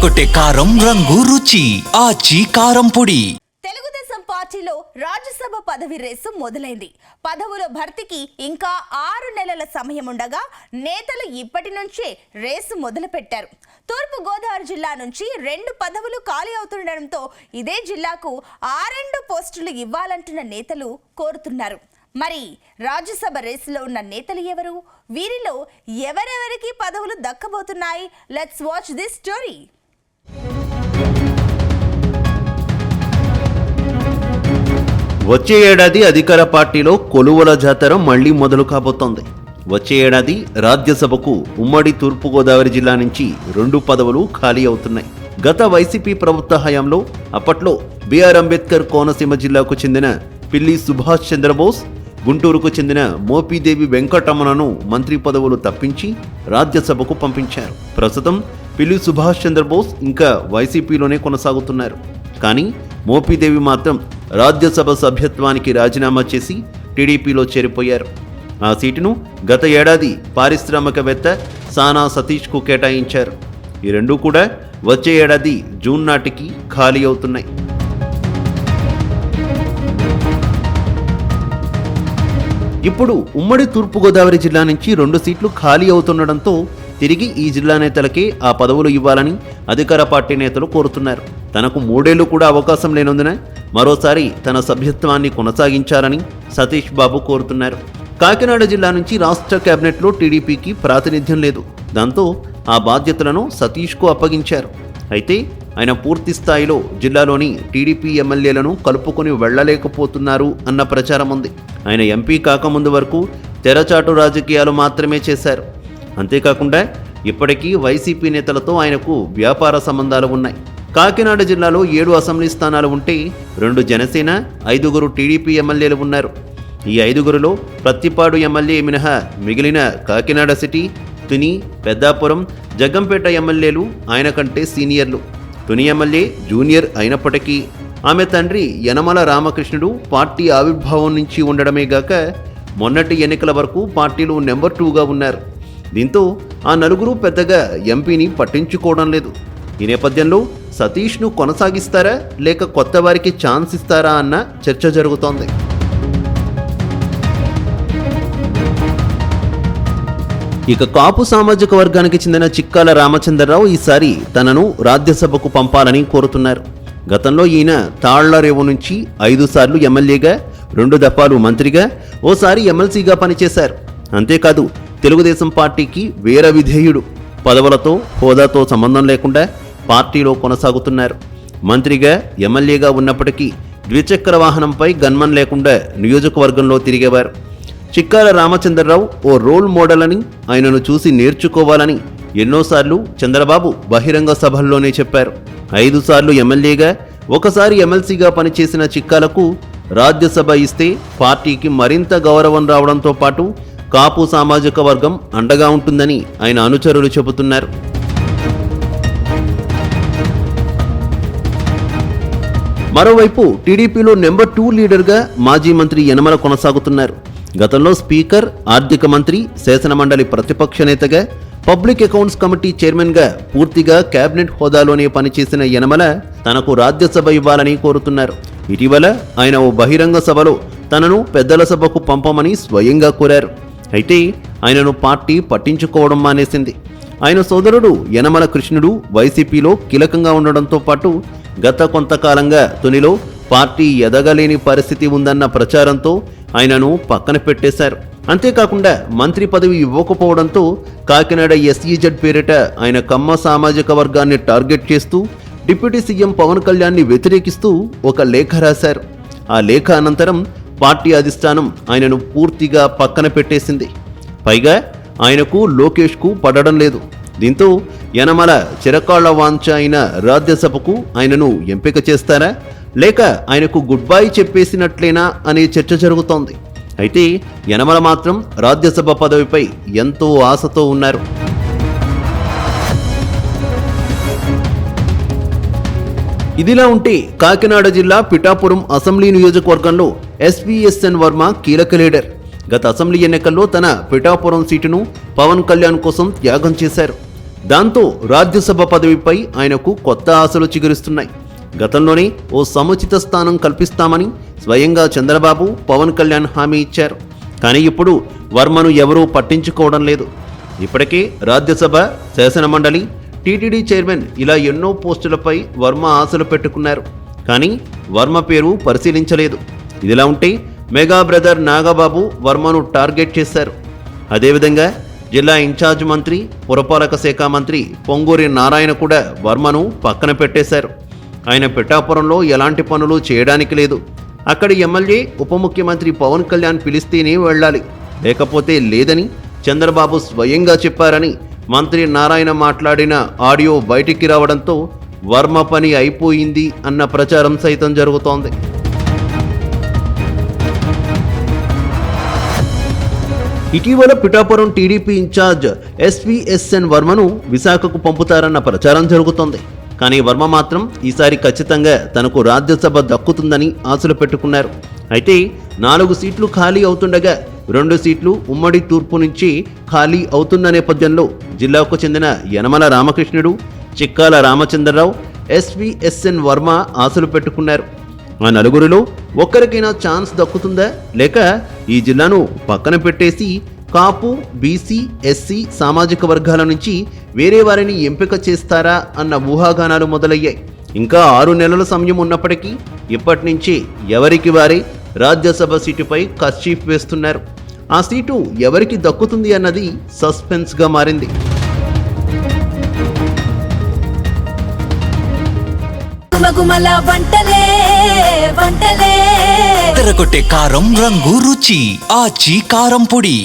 అదరగొట్టే కారం రంగు రుచి ఆచి కారం పొడి. తెలుగుదేశం పార్టీలో రాజ్యసభ పదవి రేసు మొదలైంది. పదవుల భర్తీకి ఇంకా 6 నెలల సమయం ఉండగా నేతలు ఇప్పటి నుంచే రేసు మొదలుపెట్టారు. తూర్పు గోదావరి జిల్లా నుంచి 2 పదవులు ఖాళీ అవుతుండటంతో ఇదే జిల్లాకు 6 పోస్టులు ఇవ్వాలంటున్న నేతలు కోరుతున్నారు. మరి రాజ్యసభ రేసులో ఉన్న నేతలు ఎవరు? వీరిలో ఎవరెవరికి పదవులు దక్కబోతున్నాయి? Let's watch this story. వచ్చే ఏడాది అధికార పార్టీలో కొలువుల జాతర మళ్లీ మొదలు కాబోతోంది. వచ్చే ఏడాది రాజ్యసభకు ఉమ్మడి తూర్పుగోదావరి జిల్లా నుంచి 2 పదవులు ఖాళీ అవుతున్నాయి. గత వైసీపీ ప్రభుత్వ హయాంలో అప్పట్లో బిఆర్ అంబేద్కర్ కోనసీమ జిల్లాకు చెందిన పిల్లి సుభాష్ చంద్రబోస్, గుంటూరుకు చెందిన మోపిదేవి వెంకటరమణను మంత్రి పదవులు తప్పించి రాజ్యసభకు పంపించారు. ప్రస్తుతం పిల్లి సుభాష్ చంద్రబోస్ ఇంకా వైసీపీలోనే కొనసాగుతున్నారు. కానీ మోపిదేవి మాత్రం రాజ్యసభ సభ్యత్వానికి రాజీనామా చేసి టీడీపీలో చేరిపోయారు. ఆ సీటును గత ఏడాది పారిశ్రామికవేత్త సానా సతీష్కు కేటాయించారు. ఈ రెండూ కూడా వచ్చే ఏడాది జూన్ నాటికి ఖాళీ అవుతున్నాయి. ఇప్పుడు ఉమ్మడి తూర్పుగోదావరి జిల్లా నుంచి 2 సీట్లు ఖాళీ అవుతుండటంతో తిరిగి ఈ జిల్లా నేతలకే ఆ పదవులు ఇవ్వాలని అధికార పార్టీ నేతలు కోరుతున్నారు. తనకు 3 ఏళ్లు కూడా అవకాశం లేనందున మరోసారి తన సభ్యత్వాన్ని కొనసాగించాలని సతీష్ బాబు కోరుతున్నారు. కాకినాడ జిల్లా నుంచి రాష్ట్ర కేబినెట్లో టీడీపీకి ప్రాతినిధ్యం లేదు. దాంతో ఆ బాధ్యతలను సతీష్కు అప్పగించారు. అయితే ఆయన పూర్తి స్థాయిలో జిల్లాలోని టీడీపీ ఎమ్మెల్యేలను కలుపుకొని వెళ్లలేకపోతున్నారు అన్న ప్రచారం ఉంది. ఆయన ఎంపీ కాకముందు వరకు తెరచాటు రాజకీయాలు మాత్రమే చేశారు. అంతేకాకుండా ఇప్పటికీ వైసీపీ నేతలతో ఆయనకు వ్యాపార సంబంధాలు ఉన్నాయి. కాకినాడ జిల్లాలో 7 అసెంబ్లీ స్థానాలు ఉంటే 2 జనసేన, 5 టీడీపీ ఎమ్మెల్యేలు ఉన్నారు. ఈ 5 ప్రత్తిపాడు ఎమ్మెల్యే మినహా మిగిలిన కాకినాడ సిటీ, తుని, పెద్దాపురం, జగ్గంపేట ఎమ్మెల్యేలు ఆయన కంటే సీనియర్లు. తుని ఎమ్మెల్యే జూనియర్ అయినప్పటికీ ఆమె తండ్రి యనమల రామకృష్ణుడు పార్టీ ఆవిర్భావం నుంచి ఉండడమే గాక మొన్నటి ఎన్నికల వరకు పార్టీలో నెంబర్ 2గా ఉన్నారు. దీంతో ఆ 4 పెద్దగా ఎంపీని పట్టించుకోవడం లేదు. ఈ నేపథ్యంలో సతీష్ను కొనసాగిస్తారా లేక కొత్త వారికి ఛాన్స్ ఇస్తారా అన్న చర్చ జరుగుతోంది. ఇక కాపు సామాజిక వర్గానికి చెందిన చిక్కాల రామచంద్రరావు ఈసారి తనను రాజ్యసభకు పంపాలని కోరుతున్నారు. గతంలో ఈయన తాళ్లరేవు నుంచి 5 సార్లు ఎమ్మెల్యేగా, 2 దఫాలు మంత్రిగా, ఓసారి ఎమ్మెల్సీగా పనిచేశారు. అంతేకాదు తెలుగుదేశం పార్టీకి వీర విధేయుడు. పదవులతో, హోదాతో సంబంధం లేకుండా పార్టీలో కొనసాగుతున్నారు. మంత్రిగా, ఎమ్మెల్యేగా ఉన్నప్పటికీ ద్విచక్ర వాహనంపై గన్మన్ లేకుండా నియోజకవర్గంలో తిరిగేవారు. చిక్కాల రామచంద్రరావు ఓ రోల్ మోడల్ అని, ఆయనను చూసి నేర్చుకోవాలని ఎన్నోసార్లు చంద్రబాబు బహిరంగ సభల్లోనే చెప్పారు. 5 సార్లు ఎమ్మెల్యేగా, 1 సారి ఎమ్మెల్సీగా పనిచేసిన చిక్కాలకు రాజ్యసభ ఇస్తే పార్టీకి మరింత గౌరవం రావడంతో పాటు కాపు సామాజిక వర్గం అండగా ఉంటుందని ఆయన అనుచరులు చెబుతున్నారు. మరోవైపు టీడీపీలో నెంబర్ 2 లీడర్గా మాజీ మంత్రి యనమల కొనసాగుతున్నారు. గతంలో స్పీకర్, ఆర్థిక మంత్రి, శాసనమండలి ప్రతిపక్ష నేతగా, పబ్లిక్ అకౌంట్స్ కమిటీ చైర్మన్గా పూర్తిగా కేబినెట్ హోదాలోనే పనిచేసిన యనమల తనకు రాజ్యసభ ఇవ్వాలని కోరుతున్నారు. ఇటీవల ఆయన ఓ బహిరంగ సభలో తనను పెద్దల సభకు పంపమని స్వయంగా కోరారు. అయితే ఆయనను పార్టీ పట్టించుకోవడం మానేసింది. ఆయన సోదరుడు యనమల కృష్ణుడు వైసీపీలో కీలకంగా ఉండడంతో పాటు గత కొంతకాలంగా తునిలో పార్టీ ఎదగలేని పరిస్థితి ఉందన్న ప్రచారంతో ఆయనను పక్కన పెట్టేశారు. అంతేకాకుండా మంత్రి పదవి ఇవ్వకపోవడంతో కాకినాడ ఎస్ఈజెడ్ పేరిట ఆయన కమ్మ సామాజిక వర్గాన్ని టార్గెట్ చేస్తూ డిప్యూటీ సీఎం పవన్ కళ్యాణ్ని వ్యతిరేకిస్తూ ఒక లేఖ రాశారు. ఆ లేఖ అనంతరం పార్టీ అధిష్టానం ఆయనను పూర్తిగా పక్కన పెట్టేసింది. పైగా ఆయనకు లోకేష్కు పడడం లేదు. దీంతో యనమల చిరకాళ్ల వాంఛ అయిన రాజ్యసభకు ఆయనను ఎంపిక చేస్తారా లేక ఆయనకు గుడ్ బై చెప్పేసినట్లేనా అనే చర్చ జరుగుతోంది. అయితే యనమల మాత్రం రాజ్యసభ పదవిపై ఎంతో ఆశతో ఉన్నారు. ఇదిలా ఉంటే కాకినాడ జిల్లా పిఠాపురం అసెంబ్లీ నియోజకవర్గంలో ఎస్వీఎస్ఎన్ వర్మ కీలక లీడర్. గత అసెంబ్లీ ఎన్నికల్లో తన పిఠాపురం సీటును పవన్ కళ్యాణ్ కోసం త్యాగం చేశారు. దాంతో రాజ్యసభ పదవిపై ఆయనకు కొత్త ఆశలు చిగురిస్తున్నాయి. గతంలోనే ఓ సముచిత స్థానం కల్పిస్తామని స్వయంగా చంద్రబాబు, పవన్ కళ్యాణ్ హామీ ఇచ్చారు. కానీ ఇప్పుడు వర్మను ఎవరూ పట్టించుకోవడం లేదు. ఇప్పటికే రాజ్యసభ, శాసనమండలి, టీటీడీ చైర్మన్ ఇలా ఎన్నో పోస్టులపై వర్మ ఆశలు పెట్టుకున్నారు. కానీ వర్మ పేరు పరిశీలించలేదు. ఇదిలా ఉంటే మెగా బ్రదర్ నాగబాబు వర్మను టార్గెట్ చేశారు. అదేవిధంగా జిల్లా ఇన్ఛార్జ్ మంత్రి, పురపాలక శాఖ మంత్రి పొంగూరి నారాయణ కూడా వర్మను పక్కన పెట్టేశారు. ఆయన పిఠాపురంలో ఎలాంటి పనులు చేయడానికి లేదు. అక్కడి ఎమ్మెల్యే, ఉప ముఖ్యమంత్రి పవన్ కళ్యాణ్ పిలిస్తేనే వెళ్ళాలి, లేకపోతే లేదని చంద్రబాబు స్వయంగా చెప్పారని మంత్రి నారాయణ మాట్లాడిన ఆడియో బయటికి రావడంతో వర్మ పని అయిపోయింది అన్న ప్రచారం సైతం జరుగుతోంది. ఇటీవల పిఠాపురం టీడీపీ ఇన్ఛార్జ్ ఎస్విఎస్ఎన్ వర్మను విశాఖకు పంపుతారన్న ప్రచారం జరుగుతోంది. కానీ వర్మ మాత్రం ఈసారి ఖచ్చితంగా తనకు రాజ్యసభ దక్కుతుందని ఆశలు పెట్టుకున్నారు. అయితే 4 సీట్లు ఖాళీ అవుతుండగా 2 సీట్లు ఉమ్మడి తూర్పు నుంచి ఖాళీ అవుతున్న నేపథ్యంలో జిల్లాకు చెందిన యనమల రామకృష్ణుడు, చిక్కాల రామచంద్రరావు, ఎస్విఎస్ఎన్ వర్మ ఆశలు పెట్టుకున్నారు. ఆ నలుగురిలో ఒక్కరికైనా ఛాన్స్ దక్కుతుందా, లేక ఈ జిల్లాను పక్కన పెట్టేసి కాపు, బీసీ, ఎస్సీ సామాజిక వర్గాల నుంచి వేరే వారిని ఎంపిక చేస్తారా అన్న ఊహాగానాలు మొదలయ్యాయి. ఇంకా 6 నెలల సమయం ఉన్నప్పటికీ ఇప్పటి నుంచి ఎవరికి వారే రాజ్యసభ సీటుపై కర్చీఫ్ వేస్తున్నారు. ఆ సీటు ఎవరికి దక్కుతుంది అన్నది సస్పెన్స్గా మారింది. తెరకొట్టే కారం రంగు రుచి ఆచి కారం పొడి.